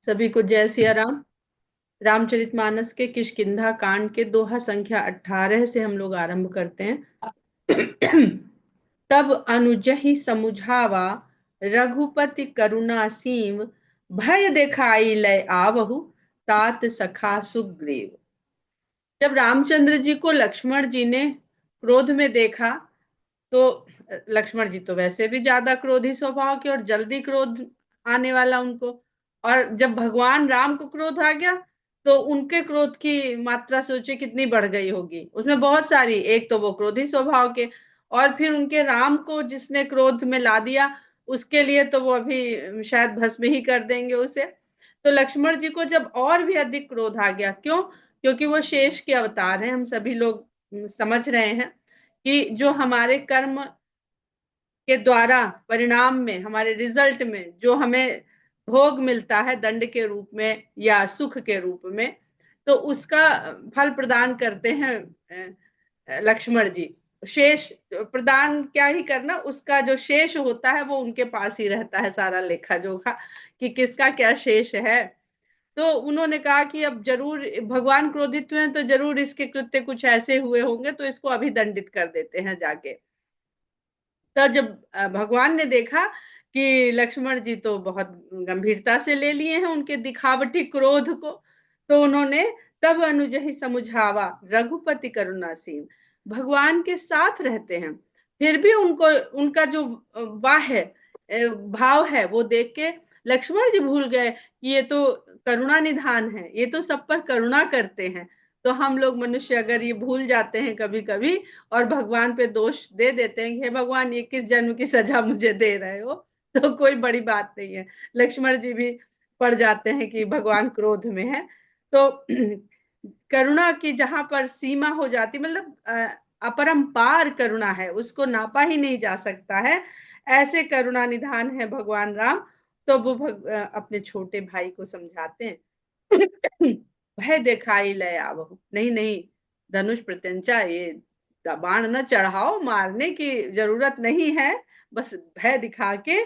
सभी को जय सिया राम। रामचरितमानस के किष्किंधा कांड के दोहा संख्या 18 से हम लोग आरंभ करते हैं। तब अनुजहि समुझावा, रघुपति करुणा सीव, भय दिखाई लय आवहु, तात सखा सुग्रीव। जब रामचंद्र जी को लक्ष्मण जी ने क्रोध में देखा तो लक्ष्मण जी तो वैसे भी ज्यादा क्रोधी स्वभाव के और जल्दी क्रोध आने वाला उनको, और जब भगवान राम को क्रोध आ गया तो उनके क्रोध की मात्रा सोचे कितनी बढ़ गई होगी। उसमें बहुत सारी, एक तो वो क्रोधी स्वभाव के, और फिर उनके राम को जिसने क्रोध में ला दिया उसके लिए तो वो अभी शायद भस्म ही कर देंगे उसे। तो लक्ष्मण जी को जब और भी अधिक क्रोध आ गया, क्यों? क्योंकि वो शेष के अवतार हैं। हम सभी लोग समझ रहे हैं कि जो हमारे कर्म के द्वारा परिणाम में, हमारे रिजल्ट में जो हमें भोग मिलता है दंड के रूप में या सुख के रूप में, तो उसका फल प्रदान करते हैं लक्ष्मण जी। शेष प्रदान क्या ही करना, उसका जो शेष होता है वो उनके पास ही रहता है, सारा लेखा जोखा कि किसका क्या शेष है। तो उन्होंने कहा कि अब जरूर भगवान क्रोधित हुए हैं तो जरूर इसके कृत्य कुछ ऐसे हुए होंगे, तो इसको अभी दंडित कर देते हैं जाके। तो जब भगवान ने देखा कि लक्ष्मण जी तो बहुत गंभीरता से ले लिए हैं उनके दिखावटी क्रोध को, तो उन्होंने तब अनुजहि समुझावा, रघुपति करुणा सीन। भगवान के साथ रहते हैं फिर भी उनको, उनका जो बाह्य भाव है वो देख के लक्ष्मण जी भूल गए कि ये तो करुणा निधान है, ये तो सब पर करुणा करते हैं। तो हम लोग मनुष्य अगर ये भूल जाते हैं कभी कभी और भगवान पे दोष दे देते हैं कि हे भगवान ये किस जन्म की सजा मुझे दे रहे हो, तो कोई बड़ी बात नहीं है। लक्ष्मण जी भी पड़ जाते हैं कि भगवान क्रोध में है। तो करुणा की जहां पर सीमा हो जाती, मतलब अपरंपार करुणा है, उसको नापा ही नहीं जा सकता है, ऐसे करुणा निधान है भगवान राम। तो वो अपने छोटे भाई को समझाते हैं। भय दिखाई लय आवहु, नहीं नहीं, धनुष प्रत्यंचा, ये बाण न चढ़ाओ, मारने की जरूरत नहीं है, बस भय दिखा के,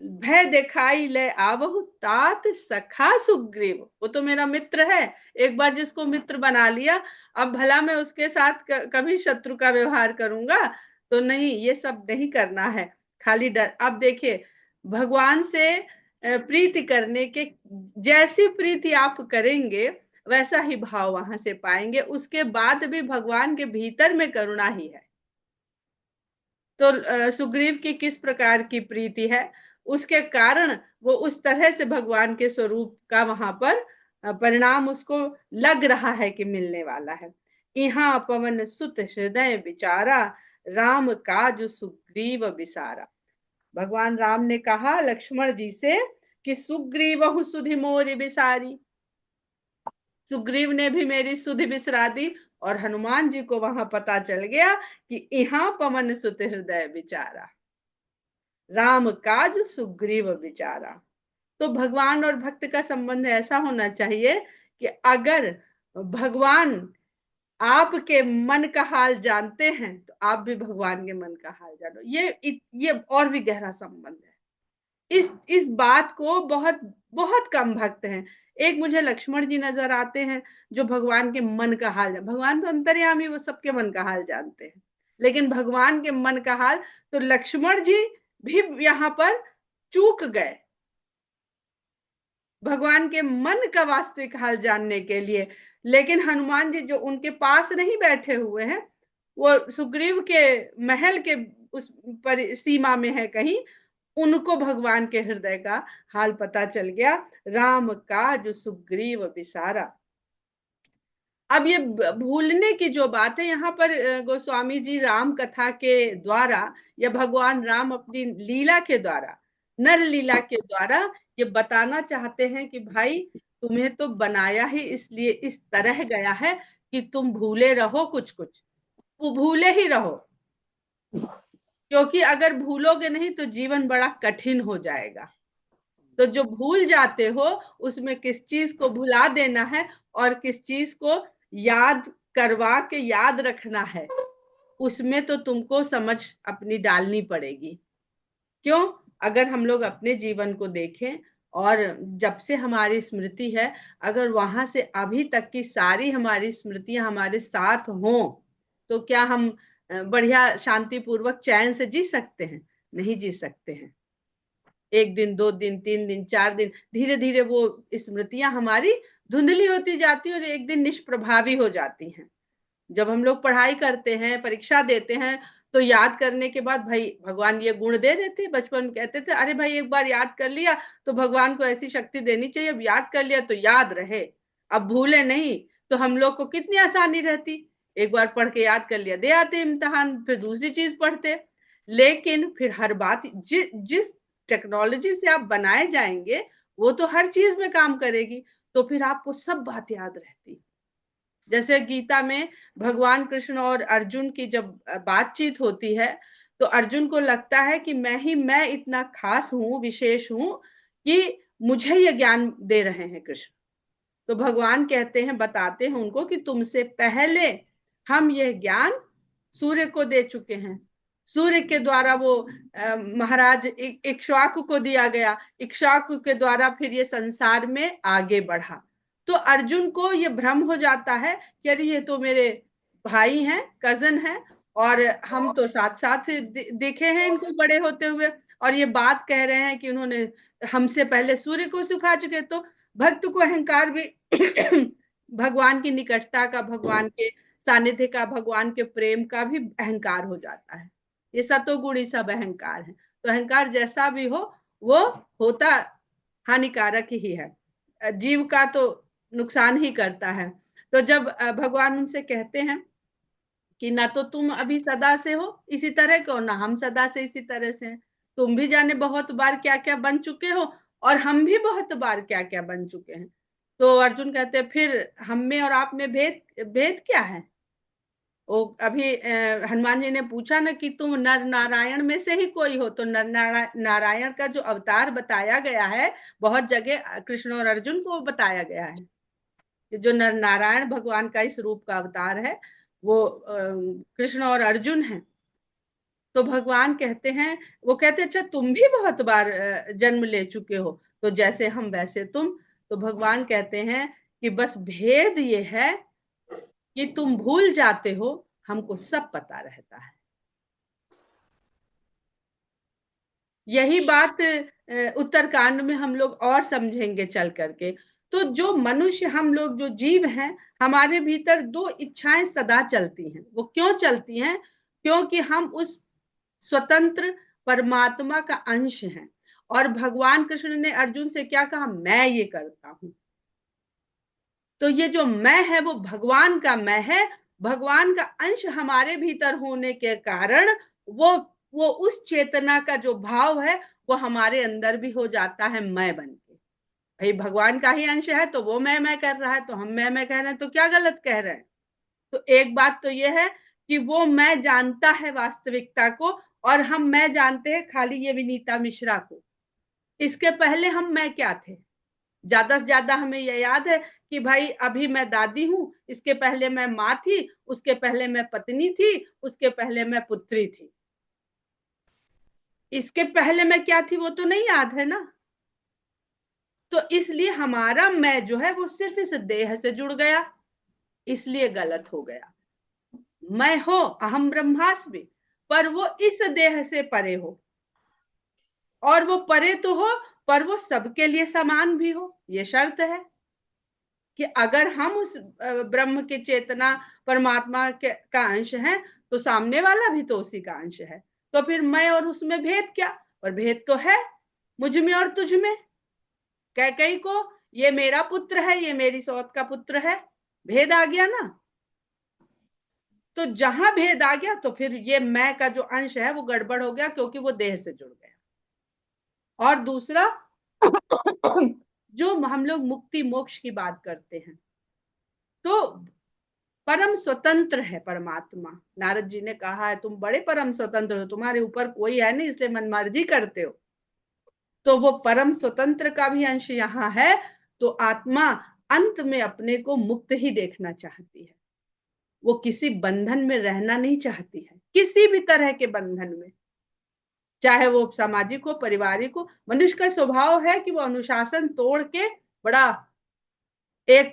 भय दिखाई ले आवहु, तात सखा सुग्रीव। वो तो मेरा मित्र है, एक बार जिसको मित्र बना लिया अब भला मैं उसके साथ कभी शत्रु का व्यवहार करूंगा? तो नहीं, ये सब नहीं करना है, खाली डर। अब देखिए, भगवान से प्रीति करने के, जैसी प्रीति आप करेंगे वैसा ही भाव वहां से पाएंगे, उसके बाद भी भगवान के भीतर में करुणा ही है। तो सुग्रीव की किस प्रकार की प्रीति है, उसके कारण वो उस तरह से भगवान के स्वरूप का वहां पर परिणाम उसको लग रहा है कि मिलने वाला है। यहाँ पवन सुत हृदय विचारा, राम काज सुग्रीव बिसारा। भगवान राम ने कहा लक्ष्मण जी से कि सुग्रीव सुधि मोरि बिसारी, सुग्रीव ने भी मेरी सुधि बिसरा दी। और हनुमान जी को वहां पता चल गया कि यहाँ पवन सुत हृदय विचारा, राम काज सुग्रीव विचारा। तो भगवान और भक्त का संबंध ऐसा होना चाहिए कि अगर भगवान आपके मन का हाल जानते हैं तो आप भी भगवान के मन का हाल जानो। ये और भी गहरा संबंध है। इस बात को बहुत बहुत कम भक्त हैं। एक मुझे लक्ष्मण जी नजर आते हैं जो भगवान के मन का हाल, भगवान तो अंतर्यामी, वो सबके मन का हाल जानते हैं, लेकिन भगवान के मन का हाल, तो लक्ष्मण जी भी यहाँ पर चूक गए भगवान के मन का वास्तविक हाल जानने के लिए। लेकिन हनुमान जी जो उनके पास नहीं बैठे हुए हैं, वो सुग्रीव के महल के उस पर सीमा में है कहीं, उनको भगवान के हृदय का हाल पता चल गया। राम काज सुग्रीव बिसारा। अब ये भूलने की जो बात है यहाँ पर, गोस्वामी जी राम कथा के द्वारा या भगवान राम अपनी लीला के द्वारा, नर लीला के द्वारा ये बताना चाहते हैं कि भाई तुम्हें तो बनाया ही इसलिए इस तरह गया है कि तुम भूले रहो कुछ कुछ, वो भूले ही रहो। क्योंकि अगर भूलोगे नहीं तो जीवन बड़ा कठिन हो जाएगा। तो जो भूल जाते हो उसमें किस चीज को भुला देना है और किस चीज को याद करवा के याद रखना है, उसमें तो तुमको समझ अपनी डालनी पड़ेगी। क्यों? अगर हम लोग अपने जीवन को देखें और जब से हमारी स्मृति है, अगर वहां से अभी तक की सारी हमारी स्मृतियां हमारे साथ हों, तो क्या हम बढ़िया शांति पूर्वक चैन से जी सकते हैं? नहीं जी सकते हैं। एक दिन, 2 दिन, 3 दिन, 4 दिन, धीरे धीरे वो स्मृतियां हमारी धुंधली होती जाती हैं और एक दिन निष्प्रभावी हो जाती हैं। जब हम लोग पढ़ाई करते हैं, परीक्षा देते हैं, तो याद करने के बाद भाई भगवान ये गुण दे देते। बचपन में कहते थे अरे भाई एक बार याद कर लिया तो भगवान को ऐसी शक्ति देनी चाहिए, अब याद कर लिया तो याद रहे, अब भूले नहीं। तो हम लोग को कितनी आसानी रहती, एक बार पढ़ के याद कर लिया, दे आते इम्तिहान, फिर दूसरी चीज पढ़ते। लेकिन फिर हर बात जिस टेक्नोलॉजी से आप बनाए जाएंगे, वो तो हर चीज में काम करेगी, तो फिर आपको सब बात याद रहती। जैसे गीता में भगवान कृष्ण और अर्जुन की जब बातचीत होती है, तो अर्जुन को लगता है कि मैं इतना खास हूं, विशेष हूं, कि मुझे ये ज्ञान दे रहे हैं कृष्ण। तो भगवान कहते हैं, बताते हैं उनको कि तुमसे पहले हम यह ज्ञान सूर्य को दे चुके हैं। सूर्य के द्वारा वो महाराज इक्ष्वाकु को दिया गया, इक्ष्वाकु के द्वारा फिर ये संसार में आगे बढ़ा। तो अर्जुन को ये भ्रम हो जाता है कि अरे ये तो मेरे भाई हैं, कजन हैं, और हम तो साथ साथ देखे हैं इनको बड़े होते हुए, और ये बात कह रहे हैं कि उन्होंने हमसे पहले सूर्य को सुखा चुके। तो भक्त को अहंकार भी भगवान की निकटता का, भगवान के सानिध्य का, भगवान के प्रेम का भी अहंकार हो जाता है। ये सतोगुणी सब अहंकार है। तो अहंकार जैसा भी हो, वो होता हानिकारक ही है, जीव का तो नुकसान ही करता है। तो जब भगवान उनसे कहते हैं कि ना तो तुम अभी सदा से हो इसी तरह के, और ना हम सदा से इसी तरह से हैं। तुम भी जाने बहुत बार क्या क्या बन चुके हो, और हम भी बहुत बार क्या क्या बन चुके हैं। तो अर्जुन कहते हैं फिर हम में और आप में भेद भेद क्या है? वो अभी हनुमान जी ने पूछा ना कि तुम नर नारायण में से ही कोई हो, तो नर नारायण का जो अवतार बताया गया है, बहुत जगह कृष्ण और अर्जुन को बताया गया है कि जो नर नारायण भगवान का इस रूप का अवतार है, वो कृष्ण और अर्जुन है। तो भगवान कहते हैं, वो कहते अच्छा तुम भी बहुत बार जन्म ले चुके हो, तो जैसे हम वैसे तुम। तो भगवान कहते हैं कि बस भेद ये है कि तुम भूल जाते हो, हमको सब पता रहता है। यही बात उत्तरकांड में हम लोग और समझेंगे चल करके। तो जो मनुष्य, हम लोग जो जीव हैं, हमारे भीतर दो इच्छाएं सदा चलती हैं। वो क्यों चलती हैं? क्योंकि हम उस स्वतंत्र परमात्मा का अंश हैं। और भगवान कृष्ण ने अर्जुन से क्या कहा? मैं ये करता हूं। तो ये जो मैं है वो भगवान का मैं है। भगवान का अंश हमारे भीतर होने के कारण वो वो उस चेतना का जो भाव है, वो हमारे अंदर भी हो जाता है मैं बन के। भाई भगवान का ही अंश है, तो वो मैं कर रहा है, तो हम मैं कह रहे हैं, तो क्या गलत कह रहे हैं? तो एक बात तो ये है कि वो मैं जानता है वास्तविकता को, और हम मैं जानते हैं खाली ये विनीता मिश्रा को। इसके पहले हम मैं क्या थे? ज्यादा से ज्यादा हमें यह याद है कि भाई अभी मैं दादी हूं, इसके पहले मैं माँ थी, उसके पहले मैं पत्नी थी, उसके पहले मैं पुत्री थी। इसके पहले मैं क्या थी वो तो नहीं याद है ना। तो इसलिए हमारा मैं जो है वो सिर्फ इस देह से जुड़ गया, इसलिए गलत हो गया। मैं हो अहम ब्रह्मास्मि, पर वो इस देह से परे हो, और वो परे तो हो, पर वो सबके लिए समान भी हो। ये शर्त है कि अगर हम उस ब्रह्म के चेतना परमात्मा का अंश है, तो सामने वाला भी तो उसी का अंश है। तो फिर मैं और उसमें भेद क्या? और भेद तो है मुझ में और तुझ में। कैकई को ये मेरा पुत्र है, ये मेरी सौत का पुत्र है, भेद आ गया ना। तो जहां भेद आ गया, तो फिर ये मैं का जो अंश है वो गड़बड़ हो गया, क्योंकि वो देह से जुड़ गया। और दूसरा जो हम लोग मुक्ति मोक्ष की बात करते हैं, तो परम स्वतंत्र है परमात्मा। नारद जी ने कहा है तुम बड़े परम स्वतंत्र हो, तुम्हारे ऊपर कोई है नहीं, इसलिए मनमर्जी करते हो। तो वो परम स्वतंत्र का भी अंश यहाँ है। तो आत्मा अंत में अपने को मुक्त ही देखना चाहती है। वो किसी बंधन में रहना नहीं चाहती है, किसी भी तरह के बंधन में। चाहे वो सामाजिक हो, पारिवारिक हो। मनुष्य का स्वभाव है कि वो अनुशासन तोड़ के बड़ा एक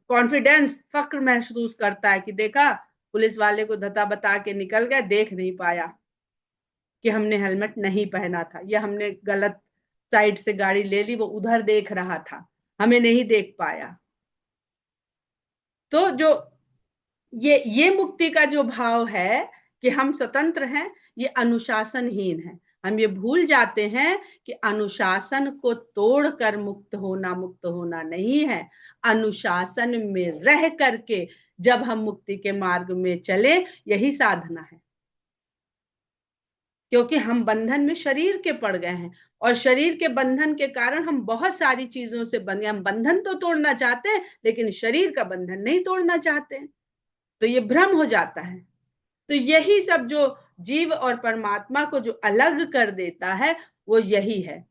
कॉन्फिडेंस, फक्र महसूस करता है कि देखा, पुलिस वाले को धता बता के निकल गया, देख नहीं पाया कि हमने हेलमेट नहीं पहना था, या हमने गलत साइड से गाड़ी ले ली, वो उधर देख रहा था, हमें नहीं देख पाया। तो जो ये मुक्ति का जो भाव है कि हम स्वतंत्र हैं, ये अनुशासनहीन है। हम ये भूल जाते हैं कि अनुशासन को तोड़कर मुक्त होना नहीं है। अनुशासन में रह करके जब हम मुक्ति के मार्ग में चले, यही साधना है। क्योंकि हम बंधन में शरीर के पड़ गए हैं, और शरीर के बंधन के कारण हम बहुत सारी चीजों से बंध गए। हम बंधन तो तोड़ना चाहते हैं, लेकिन शरीर का बंधन नहीं तोड़ना चाहते, तो ये भ्रम हो जाता है। तो यही सब जो जीव और परमात्मा को जो अलग कर देता है, वो यही है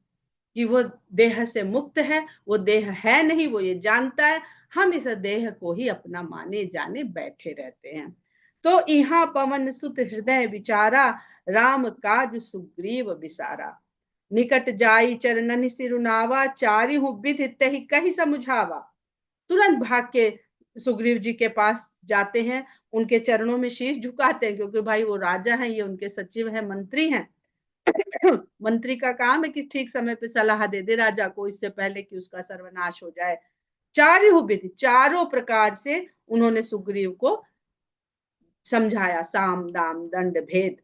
कि वो देह से मुक्त है, वो देह है नहीं, वो ये जानता है। हम इस देह को ही अपना माने जाने बैठे रहते हैं। तो यहाँ पवन सुत हृदय विचारा, राम काज सुग्रीव बिसारा। निकट जाई चरणन सिरुनावा, चारि हूँ विधि तहि कही समझावा। तुरंत भाग के सुग्रीव जी के पास जाते हैं, उनके चरणों में शीश झुकाते हैं, क्योंकि भाई वो राजा हैं, ये उनके सचिव हैं, मंत्री हैं। मंत्री का काम है कि ठीक समय पे सलाह दे दे राजा को, इससे पहले कि उसका सर्वनाश हो जाए। चारों विधि, चारों प्रकार से उन्होंने सुग्रीव को समझाया, साम दाम दंड भेद।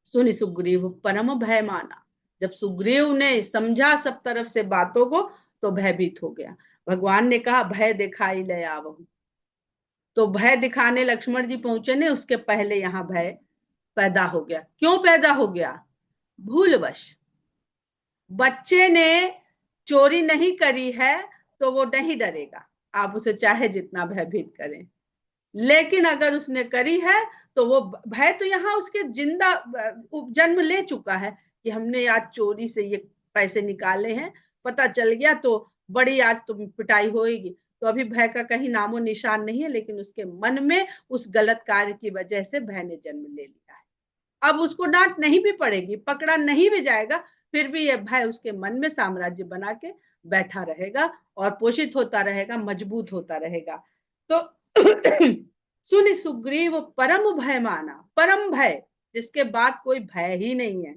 सुनि सुग्रीव परम भय माना। जब सुग्रीव ने समझा सब तरफ से बातों को, तो भयभीत हो गया। भगवान ने कहा भय दिखाई ले आवहु। तो भय दिखाने लक्ष्मण जी पहुंचे ने, उसके पहले यहाँ भय पैदा हो गया। क्यों पैदा हो गया? भूलवश। बच्चे ने चोरी नहीं करी है तो वो नहीं डरेगा, आप उसे चाहे जितना भयभीत करें। लेकिन अगर उसने करी है तो वो भय तो यहाँ उसके जिंदा जन्म ले चुका है कि हमने आज चोरी से ये पैसे निकाले हैं, पता चल गया तो बड़ी आज तो पिटाई होगी। तो अभी भय का कहीं नामो निशान नहीं है, लेकिन उसके मन में उस गलत कार्य की वजह से भय ने जन्म ले लिया है। अब उसको डांट नहीं भी पड़ेगी, पकड़ा नहीं भी जाएगा, फिर भी यह भय उसके मन में साम्राज्य बना के बैठा रहेगा और पोषित होता रहेगा, मजबूत होता रहेगा। तो सुनि सुग्रीव परम भय माना। परम भय, जिसके बाद कोई भय ही नहीं है।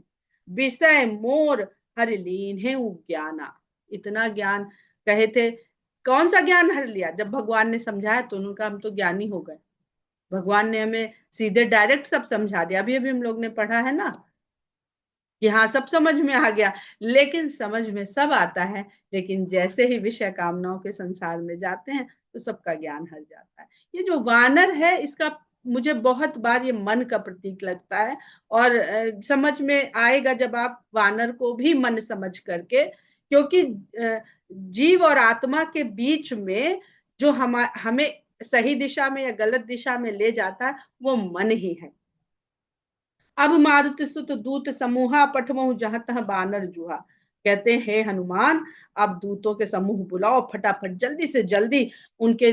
विषय मोर हर लीन है ज्ञाना। इतना ज्ञान कहे थे, कौन सा ज्ञान हर लिया? जब भगवान ने समझाया तो उनका हम तो ज्ञानी हो गए। भगवान ने हमें सीधे डायरेक्ट सब समझा दिया। अभी अभी हम लोग ने पढ़ा है ना कि हाँ सब समझ में आ गया, लेकिन समझ में सब आता है, लेकिन जैसे ही विषय कामनाओं के संसार में जाते हैं तो सबका ज्ञान हर जाता है। ये जो वानर है, इसका मुझे बहुत बार ये मन का प्रतीक लगता है, और समझ में आएगा जब आप वानर को भी मन समझ करके, क्योंकि जीव और आत्मा के बीच में जो हमें सही दिशा में या गलत दिशा में ले जाता है, वो मन ही है। अब मारुति सुत दूत समूहा, पठमहु जहां तह बानर जुहा। कहते हैं हे हनुमान, अब दूतों के समूह बुलाओ, फटाफट जल्दी से जल्दी उनके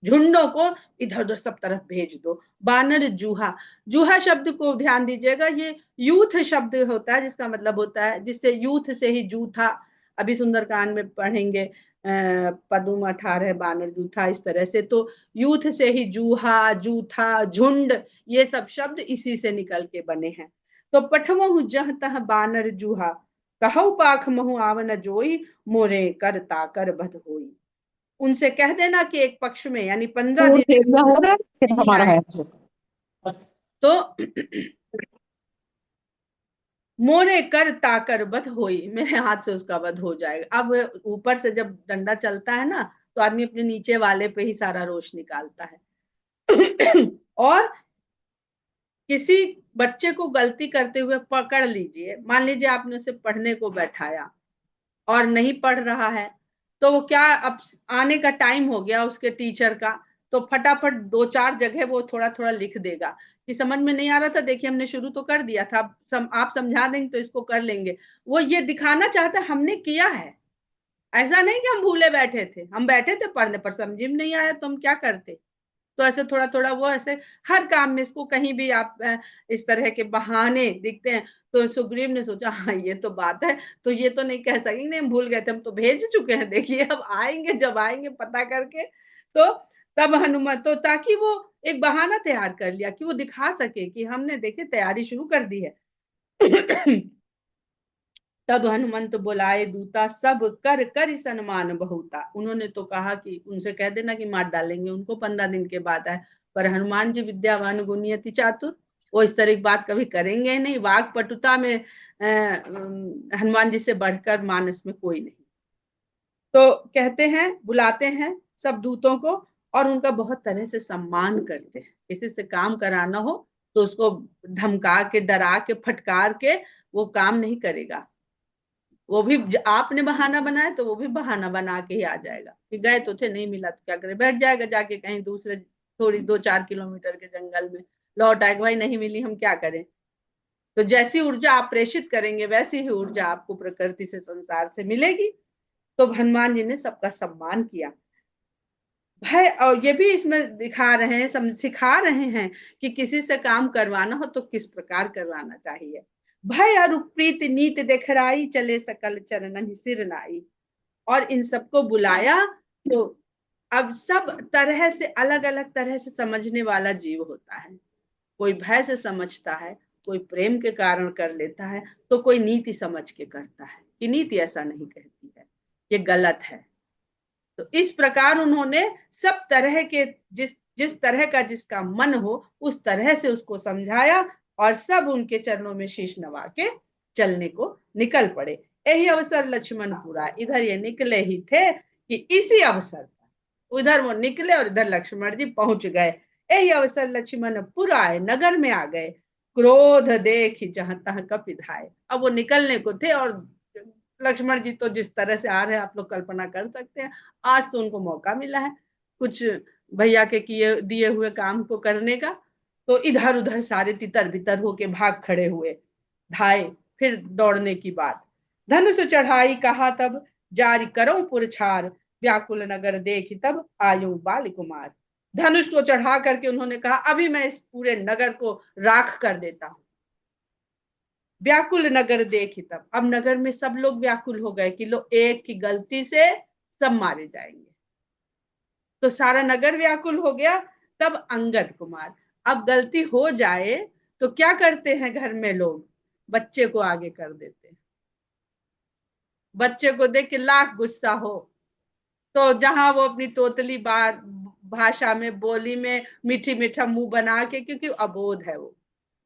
झुंडों को इधर उधर सब तरफ भेज दो। बानर जूहा, जूहा शब्द को ध्यान दीजिएगा, ये यूथ शब्द होता है, जिसका मतलब होता है जिससे यूथ से ही जूथा। अभी सुंदरकांड में पढ़ेंगे पदुम 18 बानर जूथा, इस तरह से। तो यूथ से ही जूहा, जूथा, झुंड, ये सब शब्द इसी से निकल के बने हैं। तो पठमहु जह तह बानर जूहा, कहु पाख महु आवन जोई, मोरे कर ताकर बध होई। उनसे कह देना कि एक पक्ष में यानी 15 दिन हो रहा है सिर्फ नहीं हमारा आए है। तो मोरे कर ताकर वध होई, मेरे हाथ से उसका वध हो जाएगा। अब ऊपर से जब डंडा चलता है ना, तो आदमी अपने नीचे वाले पे ही सारा रोष निकालता है। और किसी बच्चे को गलती करते हुए पकड़ लीजिए, मान लीजिए आपने उसे पढ़ने को बैठाया और नहीं पढ़ रहा है, तो वो क्या, अब आने का टाइम हो गया उसके टीचर का, तो फटाफट 2-4 जगह वो थोड़ा थोड़ा लिख देगा कि समझ में नहीं आ रहा था, देखिए हमने शुरू तो कर दिया था, आप समझा देंगे तो इसको कर लेंगे। वो ये दिखाना चाहता है हमने किया है। ऐसा नहीं कि हम भूले बैठे थे, हम बैठे थे पढ़ने पर, समझ में नहीं आया तो हम क्या करते। तो ऐसे थोड़ा थोड़ा वो ऐसे हर काम में इसको कहीं भी आप इस तरह के बहाने दिखते हैं। तो सुग्रीव ने सोचा हाँ ये तो बात है, तो ये तो नहीं कह सकेंगे नहीं हम भूल गए थे, हम तो भेज चुके हैं, देखिए अब आएंगे, जब आएंगे पता करके। तो तब हनुमान तो ताकि वो एक बहाना तैयार कर लिया कि वो दिखा सके कि हमने देखे तैयारी शुरू कर दी है। तब हनुमंत बुलाए दूता, सब कर कर सन्मान बहुता। उन्होंने तो कहा कि उनसे कह देना कि मार डालेंगे उनको, 15 दिन के बाद आए। पर हनुमान जी विद्यावान गुणी अति चातुर, वो इस तरह की बात कभी करेंगे नहीं। वाक पटुता में हनुमान जी से बढ़कर मानस में कोई नहीं। तो कहते हैं, बुलाते हैं सब दूतों को, और उनका बहुत तरह से सम्मान करते हैं। किसी से काम कराना हो तो उसको धमका के, डरा के, फटकार के वो काम नहीं करेगा। वो भी आपने बहाना बनाया तो वो भी बहाना बना के ही आ जाएगा कि गए तो थे नहीं मिला तो क्या करे, बैठ जाएगा जाके कहीं दूसरे थोड़ी 2-4 किलोमीटर के जंगल में, लौट आएगा भाई नहीं मिली हम क्या करें। तो जैसी ऊर्जा आप प्रेषित करेंगे वैसी ही ऊर्जा आपको प्रकृति से, संसार से मिलेगी। तो हनुमान जी ने सबका सम्मान किया। भय, और ये भी इसमें दिखा रहे हैं, सिखा रहे हैं कि किसी से काम करवाना हो तो किस प्रकार करवाना चाहिए। भय और प्रीत नीत देखराई, चले सकल चरणन सिर नाई। और इन सबको बुलाया तो अब सब तरह से अलग अलग तरह से समझने वाला जीव होता है। कोई भय से समझता है, कोई प्रेम के कारण कर लेता है, तो कोई नीति समझ के करता है कि नीति ऐसा नहीं कहती है, ये गलत है। तो इस प्रकार उन्होंने सब तरह के, जिस जिस तरह का जिसका मन हो उस तरह से उसको समझाया, और सब उनके चरणों में शीश नवा के चलने को निकल पड़े। यही अवसर लक्ष्मण पूरा, इधर ये निकले ही थे कि इसी अवसर पर उधर वो निकले और इधर लक्ष्मण जी पहुंच गए। यही अवसर लक्ष्मण पुराए, नगर में आ गए। क्रोध देख जहां तहां कपिधाए। अब वो निकलने को थे, और लक्ष्मण जी तो जिस तरह से आ रहे हैं आप लोग कल्पना कर सकते हैं। आज तो उनको मौका मिला है कुछ भैया के किए दिए हुए काम को करने का, तो इधर उधर सारे तितर बितर होके भाग खड़े हुए, धाए। फिर दौड़ने की बात, धनुष चढ़ाई कहा तब, जारी करो पुरछार। व्याकुल नगर देख तब आयु बाल कुमार। धनुष को चढ़ा करके उन्होंने कहा अभी मैं इस पूरे नगर को राख कर देता हूं। व्याकुल नगर देखी तब, अब नगर में सब लोग व्याकुल हो गए कि लो एक की गलती से सब मारे जाएंगे। तो सारा नगर व्याकुल हो गया। तब अंगद कुमार, अब गलती हो जाए तो क्या करते हैं घर में लोग, बच्चे को आगे कर देते हैं। बच्चे को देख के लाख गुस्सा हो तो जहां वो अपनी तोतली बात भाषा में, बोली में मीठी मीठा मुंह बना के, क्योंकि अबोध है वो,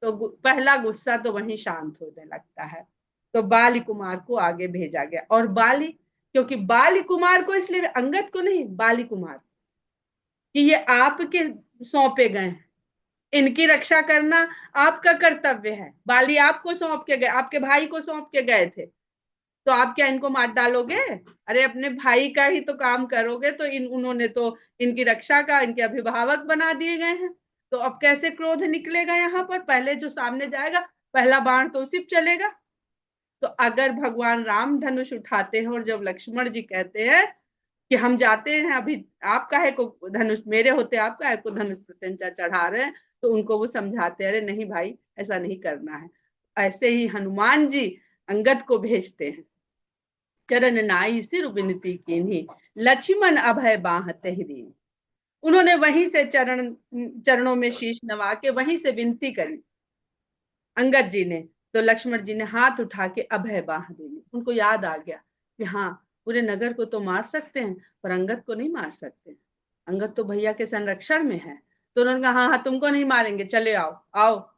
तो पहला गुस्सा तो वहीं शांत होने लगता है। तो बाली कुमार को आगे भेजा गया, और बाली, क्योंकि बाली कुमार को, इसलिए अंगद को नहीं, बाली कुमार, कि ये आपके सौंपे गए हैं, इनकी रक्षा करना आपका कर्तव्य है। बाली आपको सौंप के गए, आपके भाई को सौंप के गए थे, तो आप क्या इनको मार डालोगे? अरे अपने भाई का ही तो काम करोगे। तो उन्होंने तो इनकी रक्षा का, इनके अभिभावक बना दिए गए हैं। तो अब कैसे क्रोध निकलेगा यहाँ पर? पहले जो सामने जाएगा पहला बाण तो उसी पे चलेगा। तो अगर भगवान राम धनुष उठाते हैं और जब लक्ष्मण जी कहते हैं कि हम जाते हैं, अभी आप काहे को धनुष, मेरे होते आप काहे को धनुष प्रत्यंचा चढ़ा रहे हैं, तो उनको वो समझाते हैं अरे नहीं भाई ऐसा नहीं करना है। ऐसे ही हनुमान जी अंगद को भेजते हैं, चरण नाई सिर विनती कीन्ही, लक्ष्मण अभय बाहते ही दीन। उन्होंने वहीं से चरणों में शीश नवा के वहीं से विनती करी अंगद जी ने। तो लक्ष्मण जी ने हाथ उठा के अभय बाह दे ली। उनको याद आ गया कि हाँ पूरे नगर को तो मार सकते हैं पर अंगद को नहीं मार सकते, अंगद तो भैया के संरक्षण में है। तो उन्होंने कहा हाँ हाँ तुमको नहीं मारेंगे, चले आओ आओ।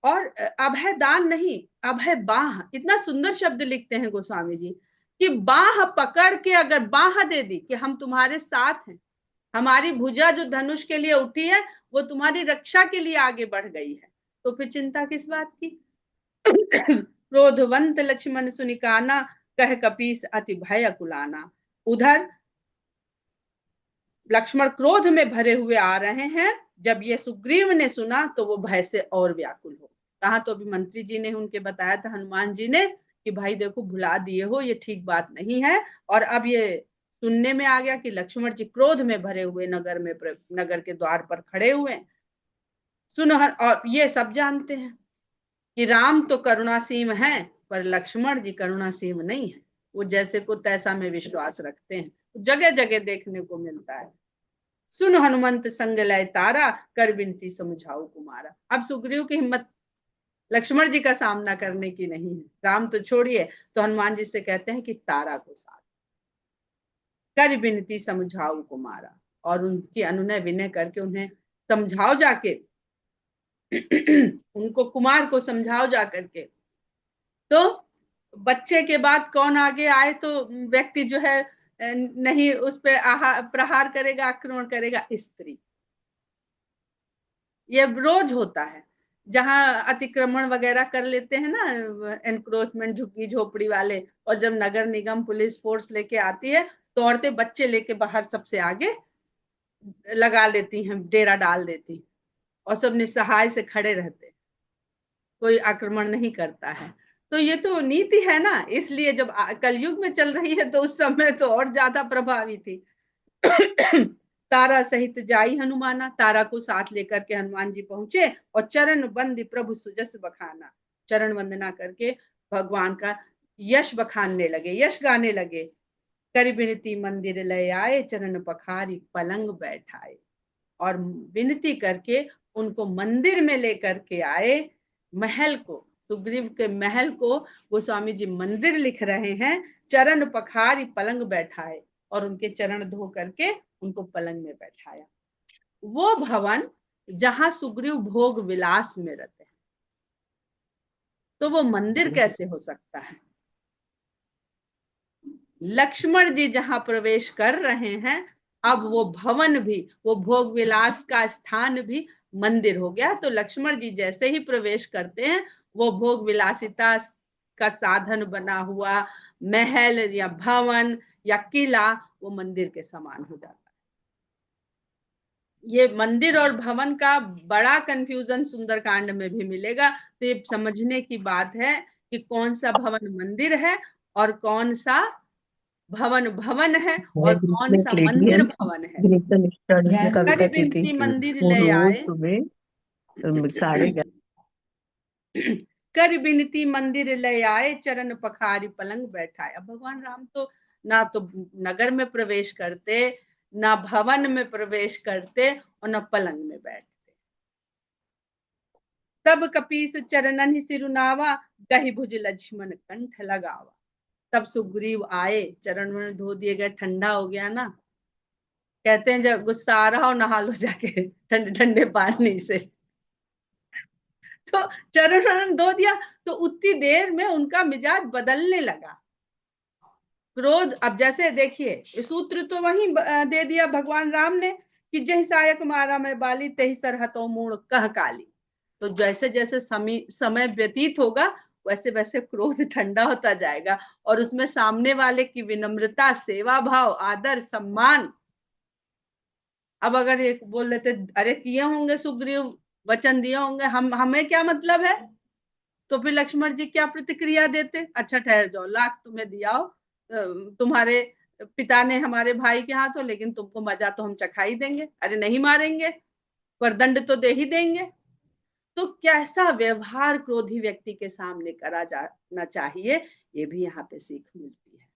और अभय दान नहीं, अभय बाह, इतना सुंदर शब्द लिखते हैं गोस्वामी जी कि बाह पकड़ के अगर बाह दे दी कि हम तुम्हारे साथ हैं, हमारी भुजा जो धनुष के लिए उठी है वो तुम्हारी रक्षा के लिए आगे बढ़ गई है, तो फिर चिंता किस बात की। क्रोधवंत लक्ष्मण सुनिकाना, कह कपीस अति भय कुलाना। उधर लक्ष्मण क्रोध में भरे हुए आ रहे हैं, जब ये सुग्रीव ने सुना तो वो भय से और व्याकुल हो कहा। तो अभी मंत्री जी ने उनके बताया था हनुमान जी ने कि भाई देखो भुला दिए हो, ये ठीक बात नहीं है। और अब ये सुनने में आ गया कि लक्ष्मण जी क्रोध में भरे हुए नगर के द्वार पर खड़े हुए। सुनो, और ये सब जानते हैं कि राम तो करुणासीम है, पर लक्ष्मण जी करुणासीम नहीं है। वो जैसे को तैसा में विश्वास रखते हैं, जगह जगह देखने को मिलता है। सुन हनुमंत संग लय तारा, कर विनती समझाओ कुमारा। अब सुग्रीव की हिम्मत लक्ष्मण जी का सामना करने की नहीं है। राम तो छोड़िए, तो हनुमान जी से कहते हैं कि तारा को साथ कर विनती समझाओ कुमारा, और उनकी अनुनय विनय करके उन्हें समझाओ जाके उनको कुमार को समझाओ जा करके। तो बच्चे के बाद कौन आगे आए तो व्यक्ति जो है नहीं उस पर प्रहार करेगा, आक्रमण करेगा? स्त्री। ये रोज होता है, जहां अतिक्रमण वगैरह कर लेते हैं ना, एनक्रोचमेंट, झुग्गी झोपड़ी वाले, और जब नगर निगम पुलिस फोर्स लेके आती है तो औरतें बच्चे लेके बाहर सबसे आगे लगा लेती हैं, डेरा डाल देती, और सब निस्सहाय से खड़े रहते, कोई आक्रमण नहीं करता है। तो ये तो नीति है ना, इसलिए जब कलयुग में चल रही है तो उस समय तो और ज्यादा प्रभावी थी। तारा सहित जाई हनुमाना, तारा को साथ लेकर के हनुमान जी पहुंचे और चरण बंद प्रभु सुजस बखाना, चरण वंदना करके भगवान का यश बखानने लगे, यश गाने लगे। कर विनती मंदिर ले आए, चरण पखारी पलंग बैठाए। और विनती करके उनको मंदिर में लेकर के आए, महल को, सुग्रीव के महल को गोस्वामी जी मंदिर लिख रहे हैं। चरण पखारी पलंग बैठाए, और उनके चरण धो करके उनको पलंग में बैठाया। वो भवन जहां सुग्रीव भोग विलास में रहते हैं, तो वो मंदिर कैसे हो सकता है? लक्ष्मण जी जहां प्रवेश कर रहे हैं, अब वो भवन भी, वो भोग विलास का स्थान भी मंदिर हो गया। तो लक्ष्मण जी जैसे ही प्रवेश करते हैं, वो भोग विलासिता का साधन बना हुआ महल या भवन या किला, वो मंदिर के समान हो जाता है। ये मंदिर और भवन का बड़ा कंफ्यूजन सुंदरकांड में भी मिलेगा। तो ये समझने की बात है कि कौन सा भवन मंदिर है और कौन सा भवन भवन है मैं और ग्रुप कौन में सा एक लेडी है, मंदिर भवन है। ग्रुप में मिस्टर जिसने कविता कर की थी, बिनती मंदिर वो ले रोज आए, सुबह 11:30। कर बिनती मंदिर ले आए, चरण पखारी पलंग बैठाए। अब भगवान राम तो ना तो नगर में प्रवेश करते, ना भवन में प्रवेश करते, और ना पलंग में बैठते। तब कपीस चरणन सिरुनावा, गहि भुज लक्ष्मण कंठ लगावा। तब सुग्रीव आए, चरण वरण धो दिए गए, ठंडा हो गया ना। कहते हैं जब गुस्सा आ रहा हो नहा लो जाके ठंडे ठंडे पानी से। तो चरण वरण धो दिया, तो उतनी देर में उनका मिजाज बदलने लगा। क्रोध, अब जैसे देखिए सूत्र तो वही दे दिया भगवान राम ने कि जय सायक मारा मैं बाली, तही सरहतों मूड कह काली। तो जैसे जैसे समय व्यतीत होगा, वैसे वैसे क्रोध ठंडा होता जाएगा, और उसमें सामने वाले की विनम्रता, सेवा भाव, आदर, सम्मान। अब अगर एक बोल लेते, अरे किए होंगे सुग्रीव, वचन दिए होंगे, हम हमें क्या मतलब है, तो फिर लक्ष्मण जी क्या प्रतिक्रिया देते? अच्छा ठहर जाओ, लाख तुम्हें दिया हो, तुम्हारे पिता ने हमारे भाई के हाथों, लेकिन तुमको मजा तो हम चखा ही देंगे, अरे नहीं मारेंगे पर दंड तो दे ही देंगे। तो कैसा व्यवहार क्रोधी व्यक्ति के सामने करा जाना चाहिए, ये भी यहाँ पे सीख मिलती है।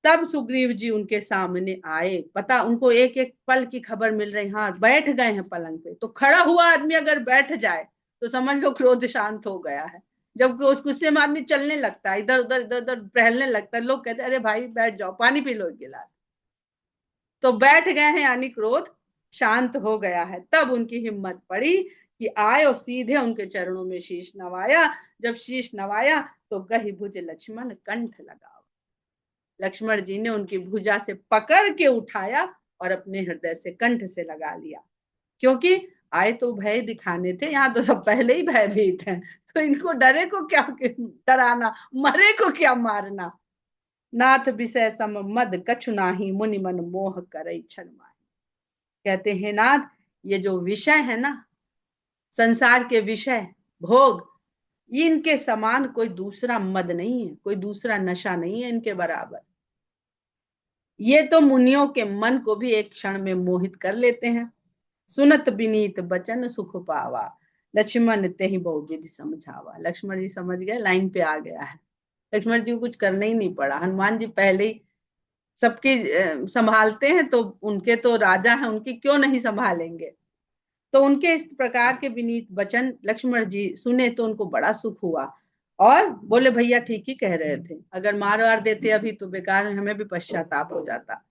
तब सुग्रीव जी उनके सामने आए, पता उनको एक एक पल की खबर मिल रही, हाँ बैठ गए हैं पलंग पे। तो खड़ा हुआ आदमी अगर बैठ जाए तो समझ लो क्रोध शांत हो गया है। जब क्रोध, गुस्से में आदमी चलने लगता है, इधर उधर टहलने लगता है, लोग कहते हैं अरे भाई बैठ जाओ, पानी पी लो एक गिलास। तो बैठ गए हैं यानी क्रोध शांत हो गया है। तब उनकी हिम्मत पड़ी कि आए और सीधे उनके चरणों में शीश नवाया। जब शीश नवाया तो गहि भुज लक्ष्मण कंठ लगाओ। लक्ष्मण जी ने उनकी भुजा से पकड़ के उठाया और अपने हृदय से कंठ से लगा लिया। क्योंकि आए तो भय दिखाने थे, यहाँ तो सब पहले ही भयभीत हैं, तो इनको डरे को क्या डराना, मरे को क्या मारना। नाथ विषय सम मद कछु नाही, मुनि मन मोह करई छल माही। कहते हैं नाथ, ये जो विषय है ना, संसार के विषय, भोग, ये इनके समान कोई दूसरा मद नहीं है, कोई दूसरा नशा नहीं है इनके बराबर। ये तो मुनियों के मन को भी एक क्षण में मोहित कर लेते हैं। सुनत बिनीत बचन सुख पावा, लक्ष्मण ते ही बहु विधि समझावा। लक्ष्मण जी समझ गए, लाइन पे आ गया है। लक्ष्मण जी को कुछ करना ही नहीं पड़ा, हनुमान जी पहले ही सबकी संभालते हैं, तो उनके तो राजा हैं, उनकी क्यों नहीं संभालेंगे। तो उनके इस प्रकार के विनीत वचन लक्ष्मण जी सुने तो उनको बड़ा सुख हुआ, और बोले भैया ठीक ही कह रहे थे, अगर मार वार देते अभी तो बेकार, हमें भी पश्चाताप हो जाता।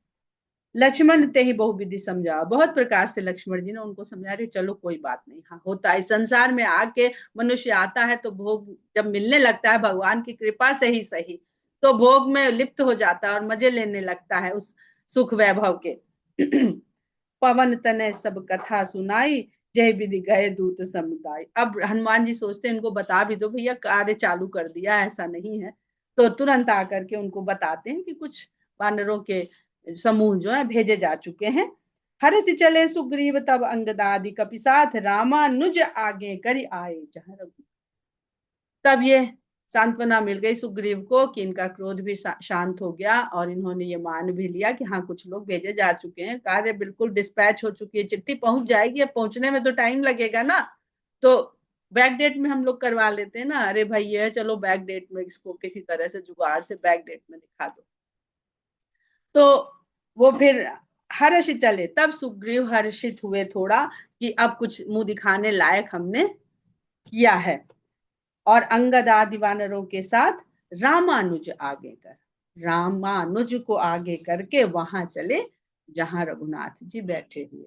लक्ष्मण ते ही बहुविधि समझा, बहुत प्रकार से लक्ष्मण जी ने उनको समझा रहे, चलो कोई बात नहीं, हाँ होता है संसार में आके मनुष्य आता है तो भोग जब मिलने लगता है भगवान की कृपा से ही सही, तो भोग में लिप्त हो जाता है और मजे लेने लगता है उस सुख वैभव के। पवन तनय सब कथा सुनाई, जय विधि गए दूत समुदाय। अब हनुमान जी सोचते हैं इनको बता भी दो, भैया कार्य चालू कर दिया, ऐसा नहीं है। तो तुरंत आकर के उनको बताते हैं कि कुछ वानरों के समूह जो है भेजे जा चुके हैं। हर से चले सुग्रीव तब अंगदादि कपि साथ, रामानुज आगे करी आए जहाँ रघु। तब ये सांत्वना मिल गई सुग्रीव को कि इनका क्रोध भी शांत हो गया, और इन्होंने ये मान भी लिया कि हाँ कुछ लोग भेजे जा चुके हैं, कार्य बिल्कुल डिस्पैच हो चुकी है, चिट्ठी पहुंच जाएगी, अब पहुंचने में तो टाइम लगेगा ना। तो बैक डेट में हम लोग करवा लेते हैं ना, अरे भाई ये चलो बैक डेट में इसको किसी तरह से जुगाड़ से बैक डेट में दिखा दो। तो वो फिर हर्ष चले, तब सुग्रीव हर्षित हुए थोड़ा कि अब कुछ मुंह दिखाने लायक हमने किया है, और अंगद आदि वानरों के साथ रामानुज आगे कर, रामानुज को आगे करके वहां चले जहां रघुनाथ जी बैठे हुए।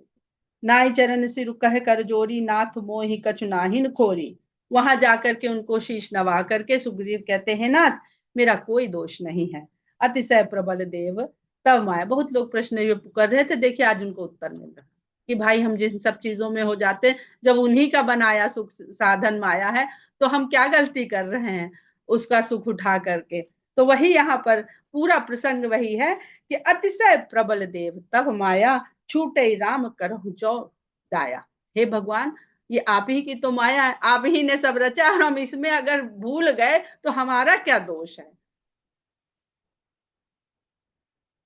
नाई चरण सिर कह कर जोरी, नाथ मोहि कछु नाहिन खोरी। वहां जाकर के उनको शीश नवा करके सुग्रीव कहते हैं, नाथ मेरा कोई दोष नहीं है, अतिशय प्रबल देव तब माया। बहुत लोग प्रश्न ये कर रहे थे, देखिए आज उनको उत्तर मिल रहा कि भाई हम जिन सब चीजों में हो जाते, जब उन्हीं का बनाया सुख साधन माया है, तो हम क्या गलती कर रहे हैं उसका सुख उठा करके। तो वही यहाँ पर पूरा प्रसंग वही है कि अतिशय प्रबल देव तब माया, छूटे राम करहु जो दाया। हे भगवान, ये आप ही की तो माया है, आप ही ने सब रचा, हम इसमें अगर भूल गए तो हमारा क्या दोष है।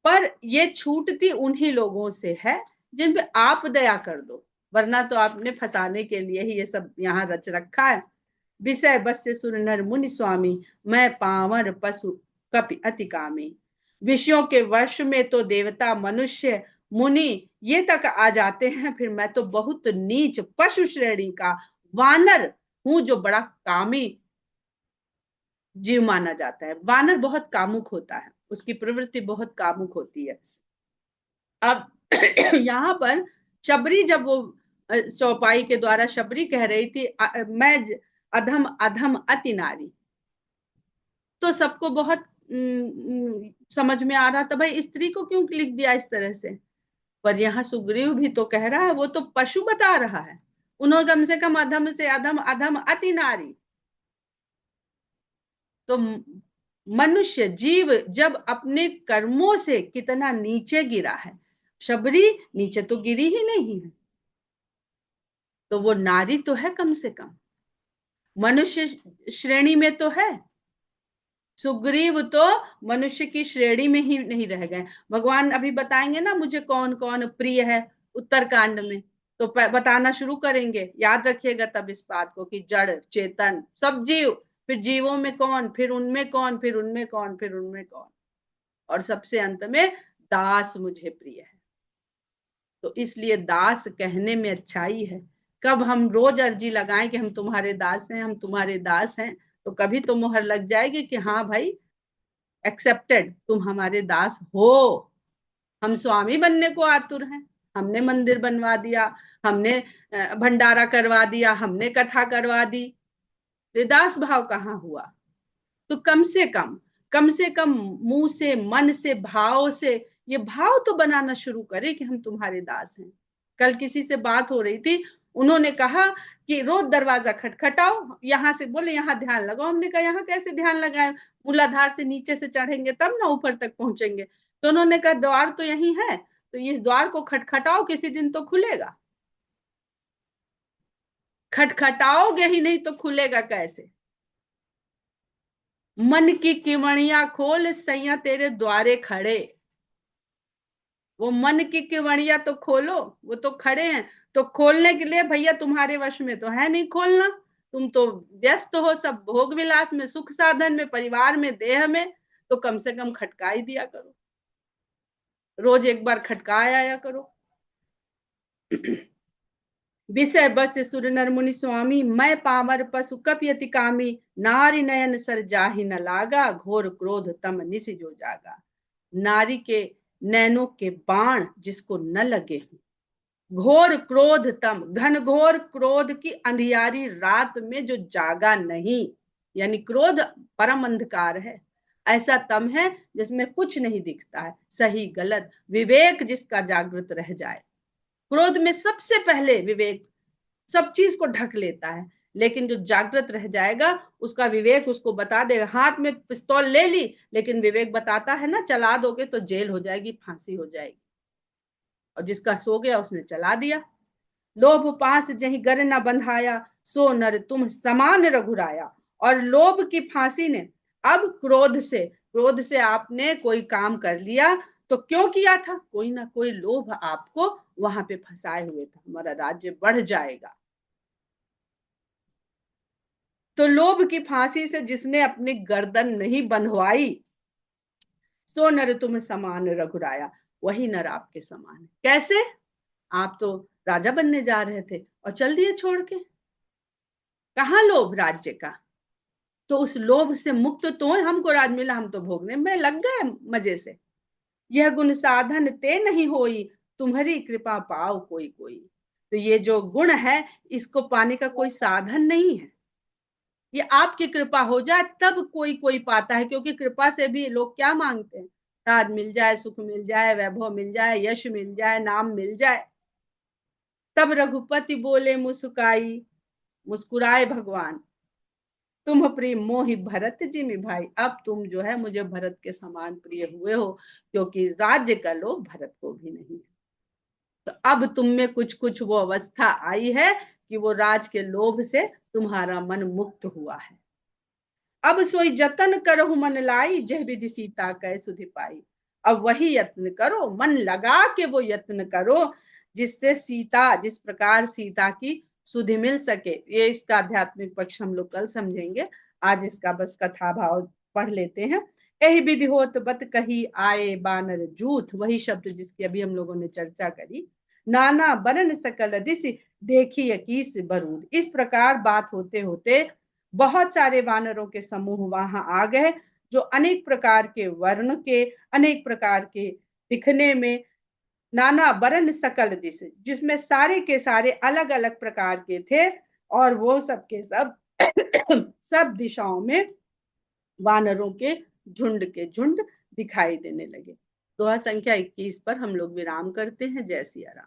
पर ये छूटती उन्हीं लोगों से है जिन पे आप दया कर दो, वरना तो आपने फंसाने के लिए ही ये सब यहाँ रच रखा है। विषय बस से सुर नर मुनि स्वामी, मैं पावर पशु कपि अति कामी। विषयों के वश में तो देवता मनुष्य मुनि ये तक आ जाते हैं, फिर मैं तो बहुत नीच पशु श्रेणी का वानर हूं, जो बड़ा कामी जीव माना जाता है। वानर बहुत कामुक होता है, उसकी प्रवृत्ति बहुत कामुक होती है। अब यहाँ पर शबरी जब वो चौपाई के द्वारा शबरी कह रही थी मैं अधम अधम अति नारी, तो सबको बहुत समझ में आ रहा था भाई स्त्री को क्यों लिख दिया इस तरह से। पर यहाँ सुग्रीव भी तो कह रहा है, वो तो पशु बता रहा है, उन्होंने कम से कम अधम से अधम अधम अति नारी। तो मनुष्य जीव जब अपने कर्मों से कितना नीचे गिरा है, शबरी नीचे तो गिरी ही नहीं है, तो वो नारी तो है, कम से कम मनुष्य श्रेणी में तो है। सुग्रीव तो मनुष्य की श्रेणी में ही नहीं रह गए। भगवान अभी बताएंगे ना मुझे कौन कौन प्रिय है उत्तरकांड में, तो बताना शुरू करेंगे, याद रखिएगा तब इस बात को कि जड़ चेतन सब जीव, फिर जीवों में कौन, फिर उनमें कौन, फिर उनमें कौन, फिर उनमें कौन, और सबसे अंत में दास मुझे प्रिय है। तो इसलिए दास कहने में अच्छाई है। कब हम रोज अर्जी लगाएं कि हम तुम्हारे दास हैं, हम तुम्हारे दास हैं, तो कभी तो मोहर लग जाएगी कि हाँ भाई एक्सेप्टेड, तुम हमारे दास हो। हम स्वामी बनने को आतुर हैं, हमने मंदिर बनवा दिया, हमने भंडारा करवा दिया, हमने कथा करवा दी, तो दास भाव कहाँ हुआ। तो कम से कम मुंह से मन से भाव से ये भाव तो बनाना शुरू करें कि हम तुम्हारे दास हैं। कल किसी से बात हो रही थी, उन्होंने कहा कि रोज दरवाजा खटखटाओ, यहाँ से बोले यहाँ ध्यान लगाओ। हमने कहा यहाँ कैसे ध्यान लगाए, मूलाधार से नीचे से चढ़ेंगे तब ना ऊपर तक पहुंचेंगे। तो उन्होंने कहा द्वार तो यही है, तो इस द्वार को खटखटाओ, किसी दिन तो खुलेगा। खटखटाओगे ही नहीं तो खुलेगा कैसे। मन की किवणिया खोल, सैया तेरे द्वारे खड़े। वो मन की किवणिया तो खोलो, वो तो खड़े हैं। तो खोलने के लिए भैया तुम्हारे वश में तो है नहीं खोलना, तुम तो व्यस्त हो सब भोग विलास में, सुख साधन में, परिवार में, देह में। तो कम से कम खटका ही दिया करो, रोज एक बार खटका आया करो। विषय बस सुर नर मुनि स्वामी, मैं पामर पशु कपयति कामी। नारी नयन सर जाहि न लागा, घोर क्रोध तम निसि जो जागा। नारी के नैनों के बाण जिसको न लगे, घोर क्रोध तम, घनघोर क्रोध की अंधियारी रात में जो जागा नहीं, यानी क्रोध परम अंधकार है, ऐसा तम है जिसमें कुछ नहीं दिखता है, सही गलत विवेक जिसका जागृत रह जाए। क्रोध में सबसे पहले विवेक सब चीज को ढक लेता है, लेकिन जो जागृत रह जाएगा उसका विवेक उसको बता देगा। हाथ में पिस्तौल ले ली, लेकिन विवेक बताता है ना, चला दोगे तो जेल हो जाएगी, फांसी हो जाएगी। और जिसका सो गया उसने चला दिया। लोभ पास जही गर न बंधाया, सो नर तुम समान रघुराया। और लोभ की फांसी ने, अब क्रोध से आपने कोई काम कर लिया, तो क्यों किया था, कोई ना कोई लोभ आपको वहां पे फंसाए हुए था, हमारा राज्य बढ़ जाएगा। तो लोभ की फांसी से जिसने अपनी गर्दन नहीं बंधवाई, सो नर तुम समान रघुराया, वही नर आपके समान है। कैसे? आप तो राजा बनने जा रहे थे और चल दिए छोड़ के। कहाँ लोभ राज्य का? तो उस लोभ से मुक्त तो हमको राज मिला, हम तो भोगने में लग गए मजे से। यह गुण साधन ते नहीं होई, तुम्हारी कृपा पाओ कोई कोई। तो ये जो गुण है, इसको पाने का कोई साधन नहीं है, ये आपकी कृपा हो जाए तब कोई कोई पाता है। क्योंकि कृपा से भी लोग क्या मांगते हैं, राज मिल जाए, सुख मिल जाए, वैभव मिल जाए, यश मिल जाए, नाम मिल जाए। तब रघुपति बोले मुस्काई, मुस्कुराए भगवान, तुम प्रिय मोहि भरत जिमि भाई। अब तुम जो है मुझे भरत के समान प्रिय हुए हो, क्योंकि राज्य का लोभ भरत को भी नहीं है। तो अब तुम में कुछ कुछ वो अवस्था आई है कि वो राज के लोभ से तुम्हारा मन मुक्त हुआ है। अब सोई जतन करहु मन लाई, जह विधि सीता कै सुधि पाई। अब वही यत्न करो, मन लगा के वो यत्न करो, जिससे सीता, जिस प्रकार सीता की सुधि मिल सके। ये इसका आध्यात्मिक पक्ष हम लोग कल समझेंगे, आज इसका बस कथा भाव पढ़ लेते हैं। यही विधि होत बत कही आए बानर जूथ, वही शब्द जिसकी अभी हम लोगों ने चर्चा करी। नाना बरन सकल दिशि, देखी अकीस बरूद। इस प्रकार बात होते होते बहुत सारे वानरों के समूह वहां आ गए, जो अनेक प्रकार के वर्ण के, अनेक प्रकार के दिखने में, नाना बरन सकल दिश, जिसमें सारे के सारे अलग अलग प्रकार के थे। और वो सब के सब सब दिशाओं में वानरों के झुंड दिखाई देने लगे। दोहा संख्या 21 पर हम लोग विराम करते हैं। जय सिया राम।